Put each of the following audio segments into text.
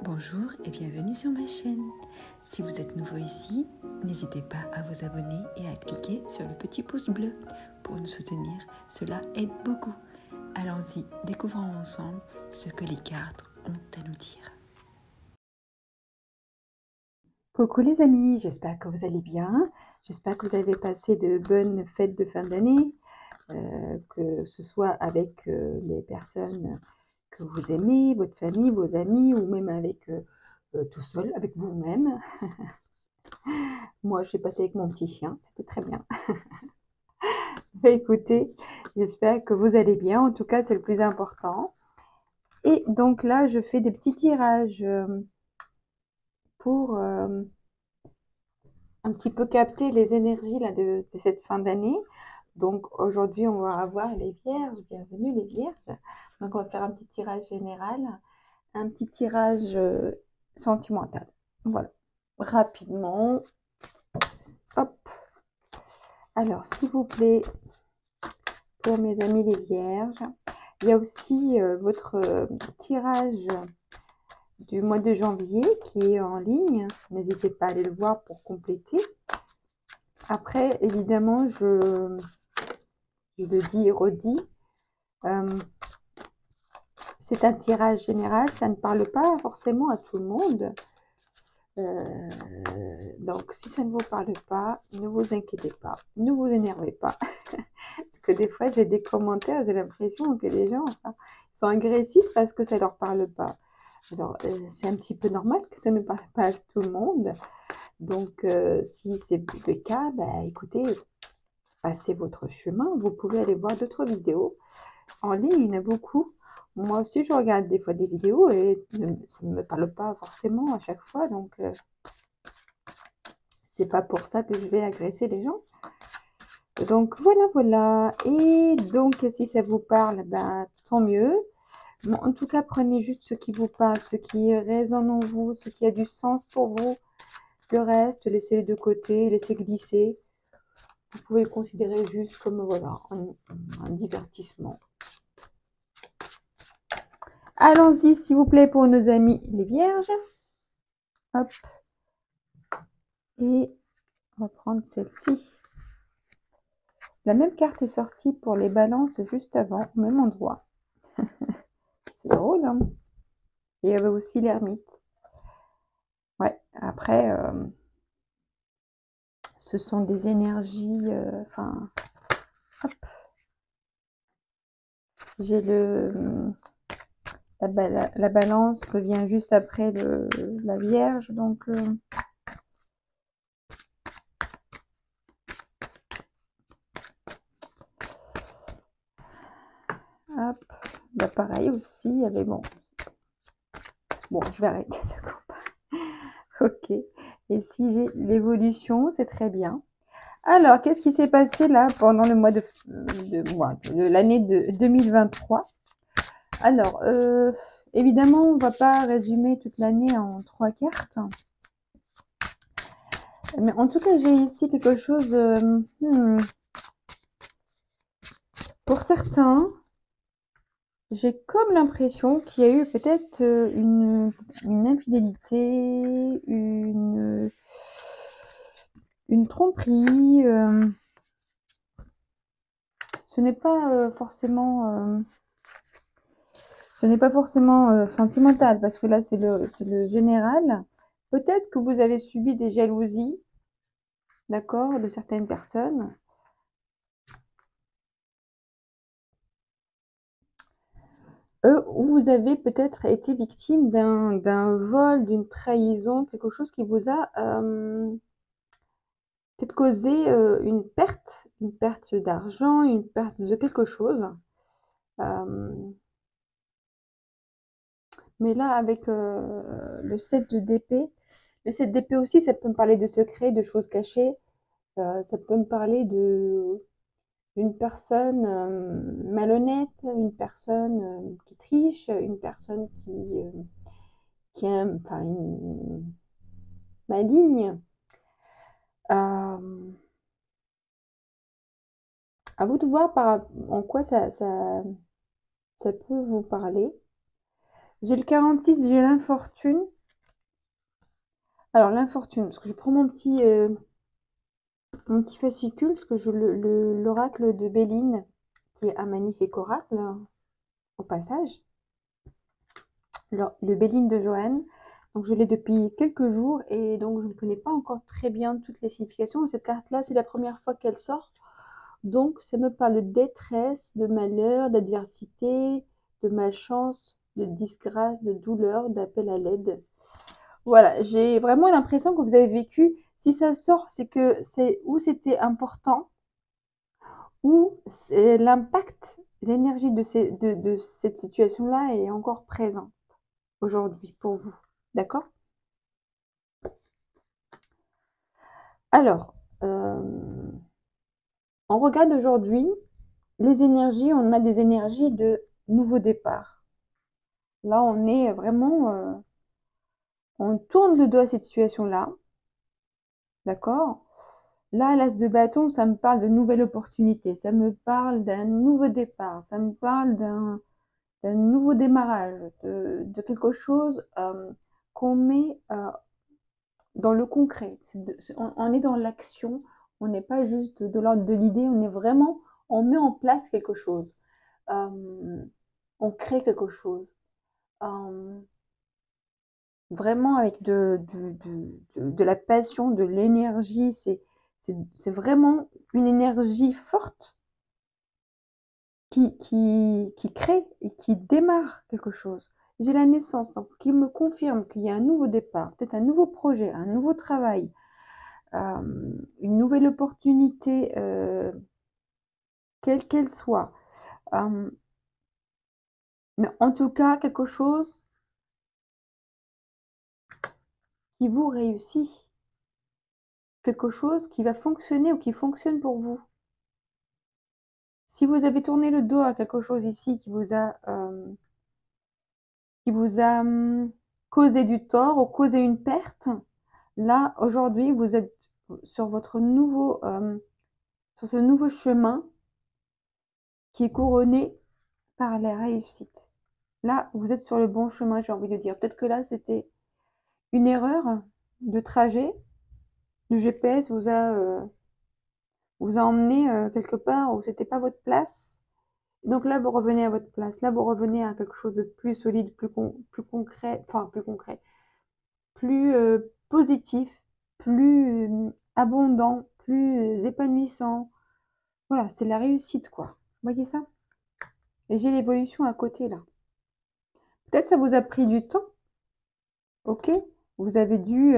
Bonjour et bienvenue sur ma chaîne. Si vous êtes nouveau ici, n'hésitez pas à vous abonner et à cliquer sur le petit pouce bleu pour nous soutenir. Cela aide beaucoup. Allons-y, découvrons ensemble ce que les cartes ont à nous dire. Coucou les amis, j'espère que vous allez bien. J'espère que vous avez passé de bonnes fêtes de fin d'année, que ce soit avec les personnes que vous aimez, votre famille, vos amis, ou même avec tout seul, avec vous-même. Moi, je l'ai passé avec mon petit chien, c'était très bien. Écoutez, j'espère que vous allez bien, en tout cas, c'est le plus important. Et donc là, je fais des petits tirages pour un petit peu capter les énergies là, de cette fin d'année. Donc aujourd'hui, on va avoir les vierges. Bienvenue les vierges. Donc on va faire un petit tirage général, un petit tirage sentimental. Voilà, rapidement. Hop. Alors, s'il vous plaît, pour mes amis les vierges, il y a aussi votre tirage du mois de janvier qui est en ligne. N'hésitez pas à aller le voir pour compléter. Après, évidemment, je le dis et redis, c'est un tirage général, ça ne parle pas forcément à tout le monde. Donc, si ça ne vous parle pas, ne vous inquiétez pas, ne vous énervez pas. Parce que des fois, j'ai des commentaires, j'ai l'impression que les gens sont agressifs parce que ça ne leur parle pas. Alors, c'est un petit peu normal que ça ne parle pas à tout le monde. Donc, si c'est le cas, bah, écoutez, passez votre chemin. Vous pouvez aller voir d'autres vidéos. En ligne, il y en a beaucoup. Moi aussi, je regarde des fois des vidéos et ça ne me parle pas forcément à chaque fois. Donc, c'est pas pour ça que je vais agresser les gens. Donc, voilà. Et donc, si ça vous parle, ben, tant mieux. Bon, en tout cas, prenez juste ce qui vous parle, ce qui résonne en vous, ce qui a du sens pour vous. Le reste, laissez-le de côté, laissez glisser. Vous pouvez le considérer juste comme, voilà, un divertissement. Allons-y, s'il vous plaît, pour nos amis les vierges. Hop. Et on va prendre celle-ci. La même carte est sortie pour les balances juste avant, au même endroit. C'est drôle, hein? Et il y avait aussi l'ermite. Ouais, après, ce sont des énergies, enfin, hop. J'ai la balance vient juste après la vierge, donc hop, bah pareil aussi, il y avait bon, je vais arrêter de comparer. Ok, et si j'ai l'évolution, c'est très bien. Alors, qu'est-ce qui s'est passé là pendant le mois de l'année de 2023? Alors, évidemment, on ne va pas résumer toute l'année en 3 cartes. Mais en tout cas, j'ai ici quelque chose... Pour certains, j'ai comme l'impression qu'il y a eu peut-être une infidélité, une tromperie. Ce n'est pas forcément... Ce n'est pas forcément sentimental, parce que là, c'est le général. Peut-être que vous avez subi des jalousies, d'accord, de certaines personnes. Ou vous avez peut-être été victime d'un vol, d'une trahison, quelque chose qui vous a peut-être causé une perte d'argent, une perte de quelque chose. Mais là, avec le 7 d'épée, le 7 d'épée aussi, ça peut me parler de secrets, de choses cachées. Ça peut me parler d'une personne malhonnête, une personne qui triche, une personne qui est enfin, maligne. À vous de voir en quoi ça peut vous parler. J'ai le 46, j'ai l'infortune. Alors, l'infortune, parce que je prends mon petit fascicule, parce que l'oracle de Béline, qui est un magnifique oracle, au passage, le Béline de Johanne. Donc, je l'ai depuis quelques jours et donc je ne connais pas encore très bien toutes les significations. Cette carte-là, c'est la première fois qu'elle sort. Donc, ça me parle de détresse, de malheur, d'adversité, de malchance, de disgrâce, de douleur, d'appel à l'aide. Voilà, j'ai vraiment l'impression que vous avez vécu, si ça sort, c'est que c'est où c'était important, où l'impact, l'énergie de cette situation-là est encore présente aujourd'hui pour vous. D'accord? Alors, on regarde aujourd'hui les énergies, on a des énergies de nouveau départ. Là, on est vraiment, on tourne le dos à cette situation-là. D'accord? Là, l'as de bâton, ça me parle de nouvelles opportunités, ça me parle d'un nouveau départ, ça me parle d'un nouveau démarrage, de quelque chose qu'on met dans le concret. On est dans l'action, on n'est pas juste de l'ordre de l'idée, on est vraiment, on met en place quelque chose, on crée quelque chose. Vraiment avec de la passion, de l'énergie, c'est vraiment une énergie forte qui crée et qui démarre quelque chose. J'ai la naissance, donc qui me confirme qu'il y a un nouveau départ, peut-être un nouveau projet, un nouveau travail, une nouvelle opportunité, quelle qu'elle soit. Mais en tout cas, quelque chose qui vous réussit, quelque chose qui va fonctionner ou qui fonctionne pour vous. Si vous avez tourné le dos à quelque chose ici qui vous a causé du tort ou causé une perte, là, aujourd'hui, vous êtes sur votre nouveau, sur ce nouveau chemin qui est couronné par la réussite. Là, vous êtes sur le bon chemin, j'ai envie de dire. Peut-être que là, c'était une erreur de trajet. Le GPS vous a emmené quelque part où c'était pas votre place. Donc là, vous revenez à votre place. Là, vous revenez à quelque chose de plus solide, plus concret, enfin plus concret, plus positif, plus abondant, plus épanouissant. Voilà, c'est la réussite, quoi. Vous voyez ça? Et j'ai l'évolution à côté, là. Peut-être ça vous a pris du temps, ok? Vous avez dû,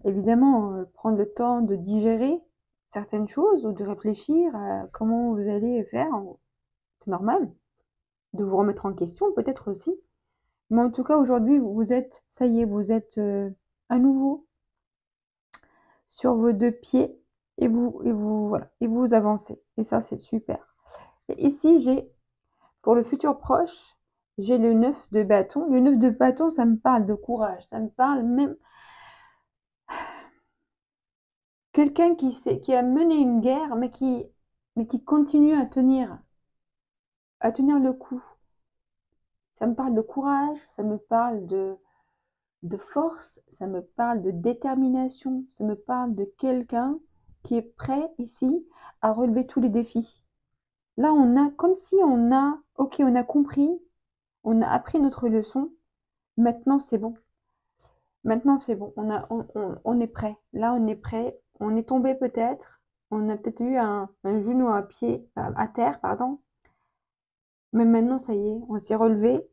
évidemment, prendre le temps de digérer certaines choses ou de réfléchir à comment vous allez faire. C'est normal. De vous remettre en question, peut-être aussi. Mais en tout cas, aujourd'hui, vous êtes, ça y est, vous êtes à nouveau sur vos deux pieds voilà, et vous avancez. Et ça, c'est super. Et ici, j'ai, pour le futur proche, j'ai le 9 de bâton. Le 9 de bâton, ça me parle de courage. Ça me parle même quelqu'un qui a mené une guerre, mais qui continue à tenir le coup. Ça me parle de courage, ça me parle de force, ça me parle de détermination, ça me parle de quelqu'un qui est prêt ici à relever tous les défis. Là, on a comme si ok, on a compris, on a appris notre leçon, maintenant c'est bon. Maintenant c'est bon, on est prêt. Là, on est prêt, on est tombé peut-être, on a peut-être eu un genou à terre, pardon. Mais maintenant, ça y est, on s'est relevé.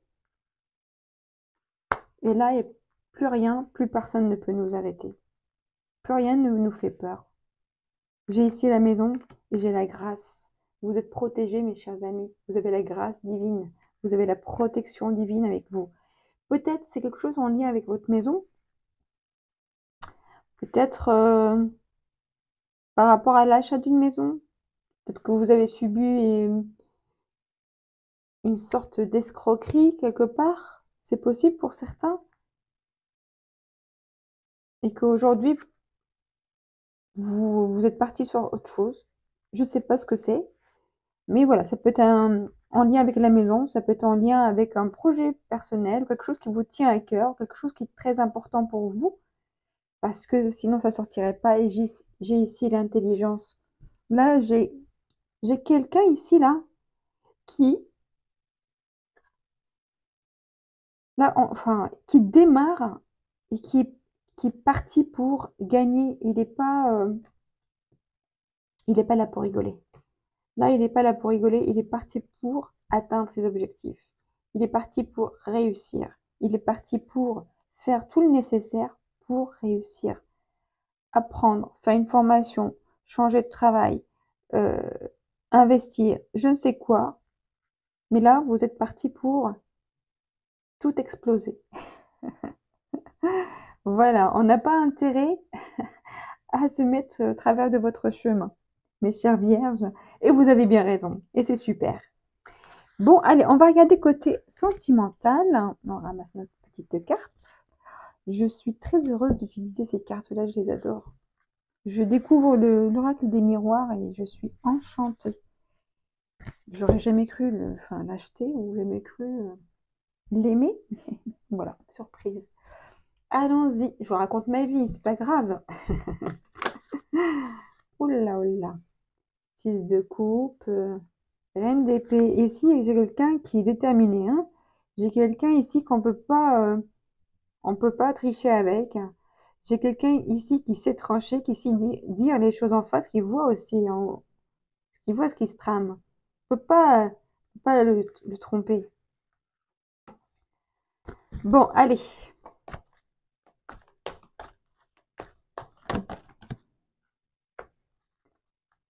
Et là, il n'y a plus rien, plus personne ne peut nous arrêter. Plus rien ne nous fait peur. J'ai ici la maison et j'ai la grâce. Vous êtes protégés, mes chers amis. Vous avez la grâce divine. Vous avez la protection divine avec vous. Peut-être c'est quelque chose en lien avec votre maison. Peut-être par rapport à l'achat d'une maison. Peut-être que vous avez subi une sorte d'escroquerie quelque part. C'est possible pour certains. Et qu'aujourd'hui, vous êtes parti sur autre chose. Je ne sais pas ce que c'est. Mais voilà, ça peut être en lien avec la maison, ça peut être en lien avec un projet personnel, quelque chose qui vous tient à cœur, quelque chose qui est très important pour vous. parce que sinon ça sortirait pas. Et j'ai ici l'intelligence. Là, j'ai quelqu'un ici, là, qui, là, enfin, qui démarre et qui est parti pour gagner. Il est pas là pour rigoler. Là, il n'est pas là pour rigoler, il est parti pour atteindre ses objectifs. Il est parti pour réussir. Il est parti pour faire tout le nécessaire pour réussir. Apprendre, faire une formation, changer de travail, euh, investir, je ne sais quoi. Mais là, vous êtes parti pour tout exploser. Voilà, on n'a pas intérêt à se mettre au travers de votre chemin, mes chères vierges. Et vous avez bien raison. Et c'est super. Bon, allez, on va regarder côté sentimental. On ramasse notre petite carte. Je suis très heureuse d'utiliser ces cartes-là, je les adore. Je découvre l'oracle des miroirs et je suis enchantée. J'aurais jamais cru l'acheter ou jamais cru l'aimer. Voilà, surprise. Allons-y, je vous raconte ma vie, c'est pas grave. Oula, oula. 6 de coupe, reine d'épée. Ici, j'ai quelqu'un qui est déterminé. Hein. J'ai quelqu'un ici on peut pas tricher avec. J'ai quelqu'un ici qui sait trancher, qui sait dire les choses en face, qui voit aussi, qui voit ce qui se trame. On peut pas le tromper. Bon, allez.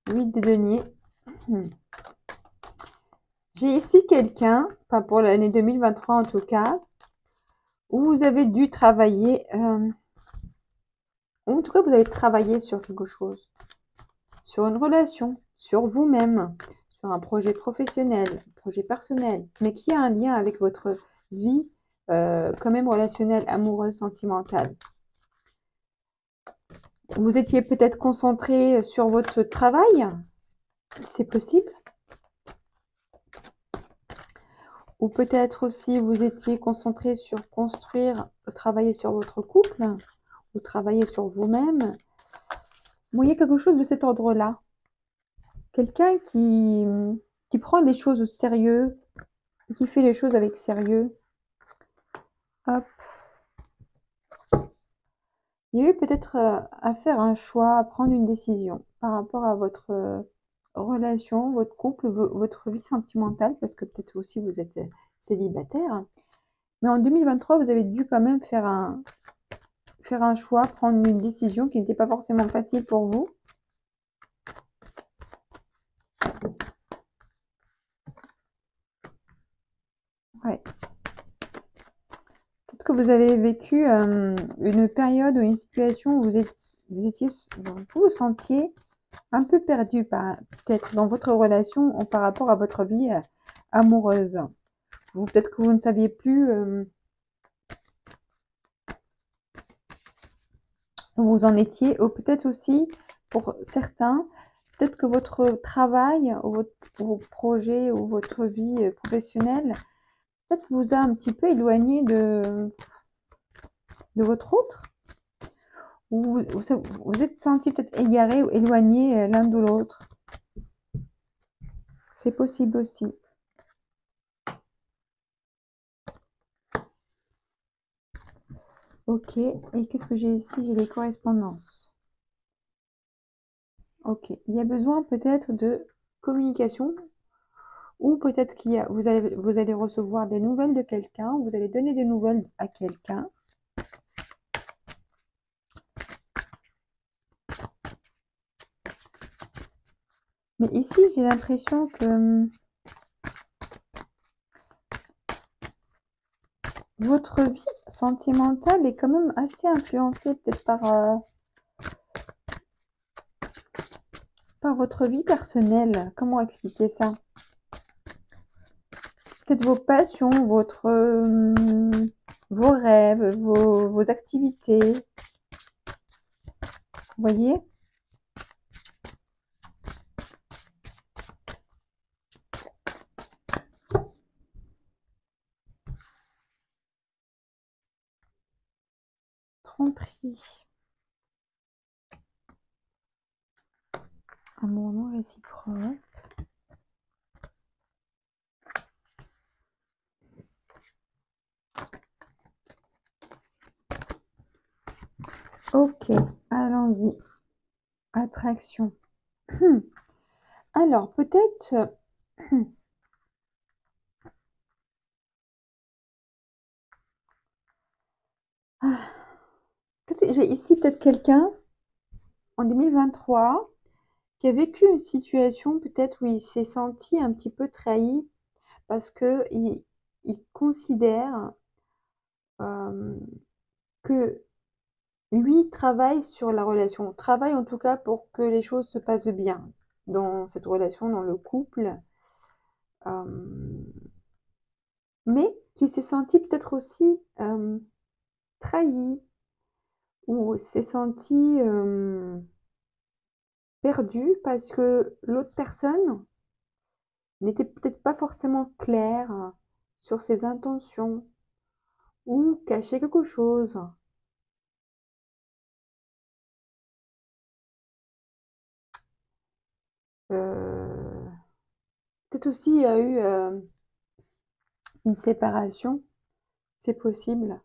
8 de denier. J'ai ici quelqu'un, pas pour l'année 2023 en tout cas, où vous avez dû travailler, en tout cas vous avez travaillé sur quelque chose, sur une relation, sur vous-même, sur un projet professionnel, un projet personnel, mais qui a un lien avec votre vie quand même relationnelle, amoureuse, sentimentale. Vous étiez peut-être concentré sur votre travail, c'est possible. Ou peut-être aussi vous étiez concentré sur construire, travailler sur votre couple, ou travailler sur vous-même. Vous voyez quelque chose de cet ordre-là. Quelqu'un qui prend les choses au sérieux, qui fait les choses avec sérieux. Hop. Il y a eu peut-être à faire un choix, à prendre une décision par rapport à votre relation, votre couple, votre vie sentimentale, parce que peut-être aussi vous êtes célibataire. Mais en 2023, vous avez dû quand même faire un choix, prendre une décision qui n'était pas forcément facile pour vous. Ouais. Peut-être que vous avez vécu une période ou une situation où vous vous sentiez un peu perdu peut-être dans votre relation par rapport à votre vie amoureuse. Peut-être que vous ne saviez plus où vous en étiez, ou peut-être aussi, pour certains, peut-être que votre travail, ou vos projets, ou votre vie professionnelle, peut-être vous a un petit peu éloigné de votre autre, ou vous êtes senti peut-être égaré ou éloigné l'un de l'autre. C'est possible aussi. Ok, et qu'est-ce que j'ai ici? J'ai les correspondances. Ok, il y a besoin peut-être de communication, ou peut-être vous allez recevoir des nouvelles de quelqu'un, vous allez donner des nouvelles à quelqu'un. Mais ici, j'ai l'impression que votre vie sentimentale est quand même assez influencée peut-être par votre vie personnelle. Comment expliquer ça? Peut-être vos passions, vos rêves, vos activités. Vous voyez? Tromperie. Amour non réciproque. Ok, allons-y. Attraction. Alors, peut-être... J'ai ici peut-être quelqu'un en 2023 qui a vécu une situation peut-être où il s'est senti un petit peu trahi parce que il considère que lui travaille sur la relation, travaille en tout cas pour que les choses se passent bien dans cette relation, dans le couple, mais qui s'est senti peut-être aussi trahi ou s'est senti perdu parce que l'autre personne n'était peut-être pas forcément claire sur ses intentions ou cachait quelque chose. Peut-être aussi il y a eu une séparation, c'est possible.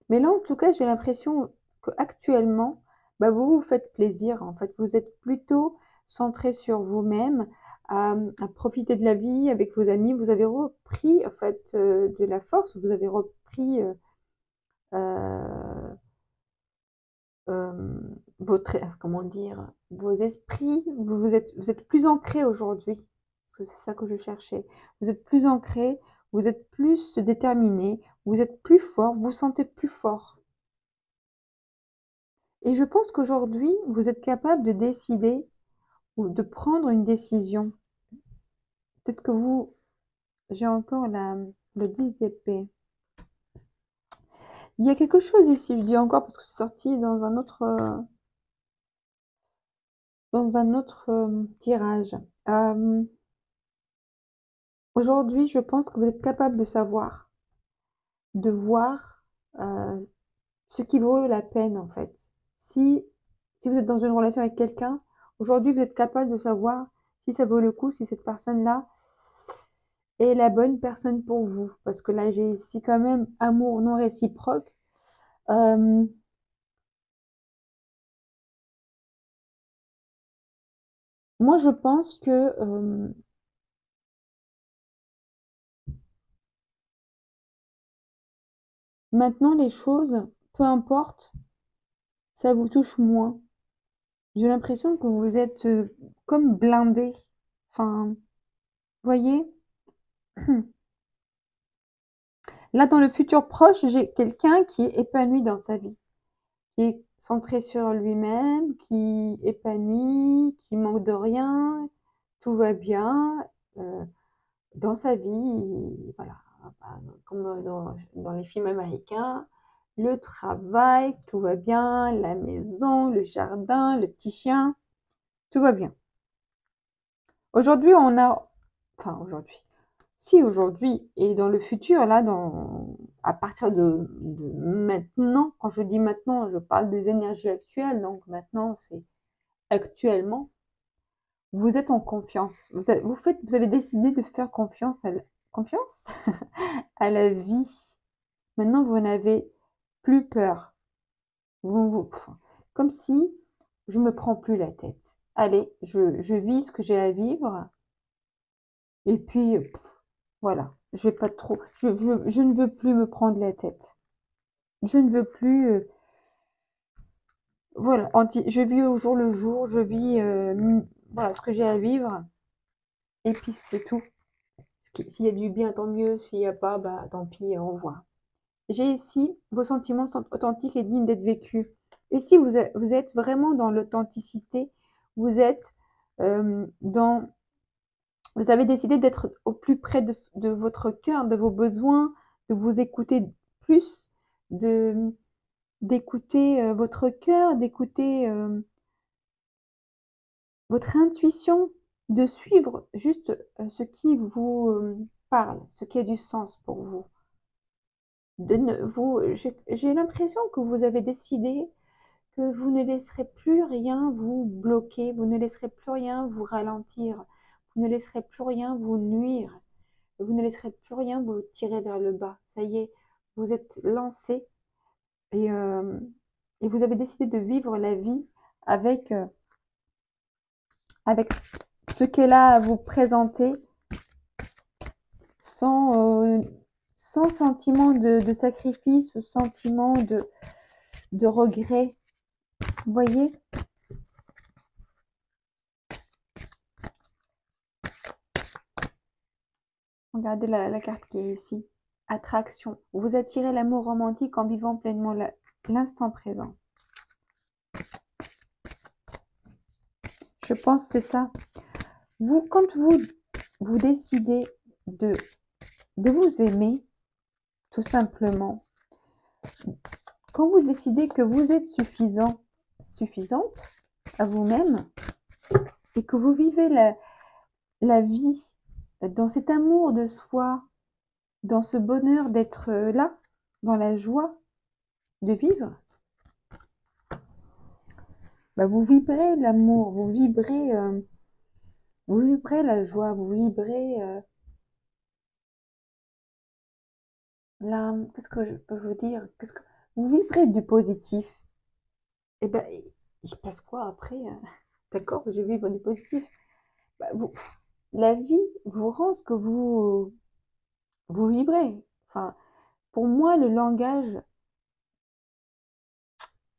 Mais là, en tout cas, j'ai l'impression qu'actuellement, bah, vous vous faites plaisir. En fait, vous êtes plutôt centré sur vous-même, à profiter de la vie avec vos amis. Vous avez repris, en fait, de la force. Vous avez repris euh, votre, comment dire, vos esprits. Vous êtes plus ancré aujourd'hui. Parce que c'est ça que je cherchais. Vous êtes plus ancré, vous êtes plus déterminé, vous êtes plus fort, vous vous sentez plus fort. Et je pense qu'aujourd'hui, vous êtes capable de décider ou de prendre une décision. Peut-être que vous, j'ai encore le 10 d'épée. Il y a quelque chose ici, je dis encore parce que c'est sorti dans un autre tirage. Euh, Aujourd'hui, je pense que vous êtes capable de savoir, de voir euh, ce qui vaut la peine en fait. Si vous êtes dans une relation avec quelqu'un, aujourd'hui, vous êtes capable de savoir si ça vaut le coup, si cette personne-là est la bonne personne pour vous. Parce que là, j'ai ici quand même amour non réciproque. Euh, Moi, je pense que maintenant, les choses, peu importe, ça vous touche moins. J'ai l'impression que vous êtes comme blindé. Enfin, voyez, là, dans le futur proche, j'ai quelqu'un qui est épanoui dans sa vie, qui est centré sur lui-même, qui est épanoui, qui manque de rien, tout va bien dans sa vie. Voilà, comme dans les films américains, le travail, tout va bien, la maison, le jardin, le petit chien, tout va bien. Aujourd'hui, enfin aujourd'hui, si aujourd'hui et dans le futur, là, à partir de maintenant, quand je dis maintenant, je parle des énergies actuelles, donc maintenant, c'est actuellement, vous êtes en confiance. Vous avez décidé de faire confiance à la vie. Maintenant, vous n'avez plus peur. Comme si je me prends plus la tête. Allez, je vis ce que j'ai à vivre. Et puis, voilà, je vais pas trop. Je ne veux plus me prendre la tête. Je ne veux plus. Voilà, je vis au jour le jour. Je vis voilà ce que j'ai à vivre. Et puis c'est tout. S'il y a du bien, tant mieux. S'il n'y a pas, bah tant pis, au revoir. J'ai ici vos sentiments sont authentiques et dignes d'être vécus. Et si vous êtes vraiment dans l'authenticité, vous êtes dans vous avez décidé d'être au plus près de votre cœur, de vos besoins, de vous écouter plus, de d'écouter votre cœur, d'écouter votre intuition, de suivre juste ce qui vous parle, ce qui a du sens pour vous. J'ai l'impression que vous avez décidé que vous ne laisserez plus rien vous bloquer, vous ne laisserez plus rien vous ralentir, vous ne laisserez plus rien vous nuire, vous ne laisserez plus rien vous tirer vers le bas. Ça y est, vous êtes lancé et, euh, et vous avez décidé de vivre la vie avec, avec ce qu'elle a à vous présenter sans, sans sentiment de sacrifice ou sentiment de regret. Vous voyez? Regardez la carte qui est ici. Attraction. Vous attirez l'amour romantique en vivant pleinement l'instant présent. Je pense que c'est ça. Vous, quand vous décidez de vous aimer, tout simplement, quand vous décidez que vous êtes suffisant, suffisante à vous-même, et que vous vivez la vie dans cet amour de soi, dans ce bonheur d'être là, dans la joie de vivre, bah vous vibrez l'amour, vous vibrez la joie, vous vibrez qu'est-ce que je peux vous dire? Vous vibrez du positif. Et ben, il se passe quoi après? D'accord, je vibre du positif. Bah, la vie vous rend ce que vous vibrez. Enfin, pour moi, le langage,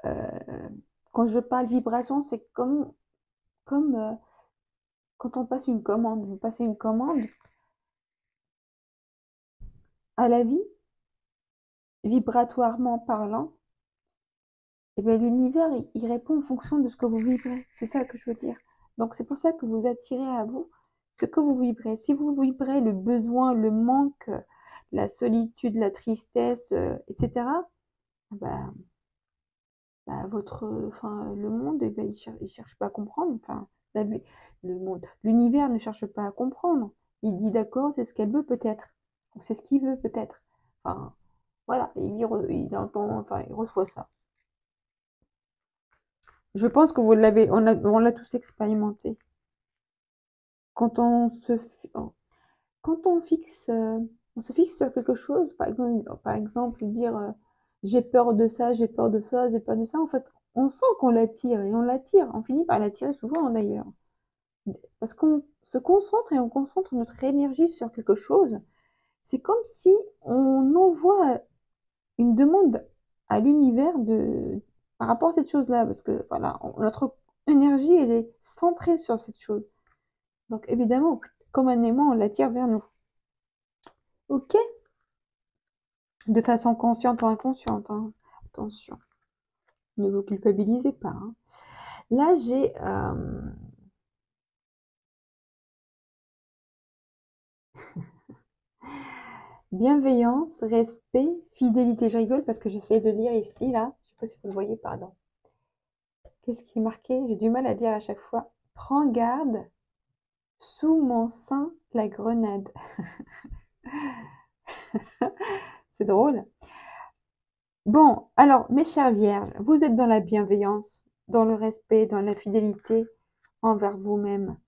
euh, quand je parle vibration, c'est comme quand on passe une commande. Vous passez une commande à la vie, vibratoirement parlant, et bien l'univers, il répond en fonction de ce que vous vibrez. C'est ça que je veux dire. Donc c'est pour ça que vous attirez à vous ce que vous vibrez. Si vous vibrez le besoin, le manque, la solitude, la tristesse, etc., bah, le monde, eh ben, il cherche pas à comprendre. Enfin, la vie, le monde, l'univers ne cherche pas à comprendre. Il dit d'accord, c'est ce qu'elle veut peut-être, ou c'est ce qu'il veut peut-être. Enfin, voilà, il entend, enfin, il reçoit ça. Je pense que on l'a tous expérimenté. Quand quand on se fixe sur quelque chose, par exemple dire j'ai peur de ça, j'ai peur de ça, j'ai peur de ça. En fait, on sent qu'on l'attire et on l'attire. On finit par l'attirer souvent d'ailleurs, parce qu'on se concentre et on concentre notre énergie sur quelque chose. C'est comme si on envoie une demande à l'univers par rapport à cette chose-là, parce que voilà, notre énergie elle est centrée sur cette chose. Donc évidemment, comme un aimant, on l'attire vers nous. Ok? De façon consciente ou inconsciente, hein. Attention, ne vous culpabilisez pas, hein. Là, j'ai bienveillance, respect, fidélité. Je rigole parce que j'essaie de lire ici, là. Je sais pas si vous le voyez, pardon. Qu'est-ce qui est marqué? J'ai du mal à lire à chaque fois. Prends garde, sous mon sein, la grenade. C'est drôle. Bon, alors, mes chères vierges, vous êtes dans la bienveillance, dans le respect, dans la fidélité envers vous-même.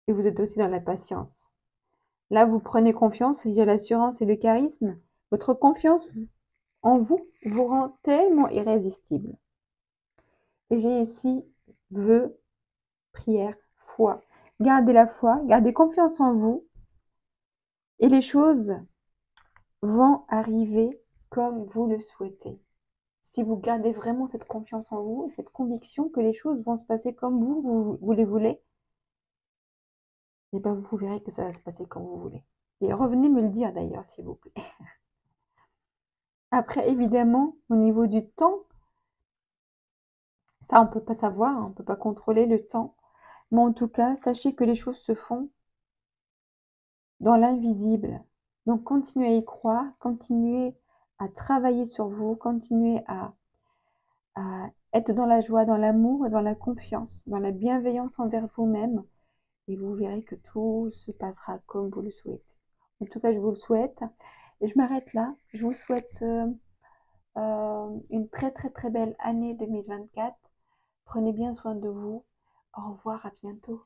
Et vous êtes aussi dans la patience. Là, vous prenez confiance, il y a l'assurance et le charisme. Votre confiance en vous vous rend tellement irrésistible. Et j'ai ici vœux, prière, foi. Gardez la foi, gardez confiance en vous et les choses vont arriver comme vous le souhaitez. Si vous gardez vraiment cette confiance en vous, cette conviction que les choses vont se passer comme vous les voulez, et bien vous verrez que ça va se passer comme vous voulez. Et revenez me le dire d'ailleurs, s'il vous plaît. Après, évidemment, au niveau du temps, ça on ne peut pas savoir, on ne peut pas contrôler le temps. Mais en tout cas, sachez que les choses se font dans l'invisible. Donc continuez à y croire, continuez à travailler sur vous, continuez à être dans la joie, dans l'amour, dans la confiance, dans la bienveillance envers vous-même. Et vous verrez que tout se passera comme vous le souhaitez. En tout cas, je vous le souhaite. Et je m'arrête là. Je vous souhaite une très très très belle année 2024. Prenez bien soin de vous. Au revoir, à bientôt.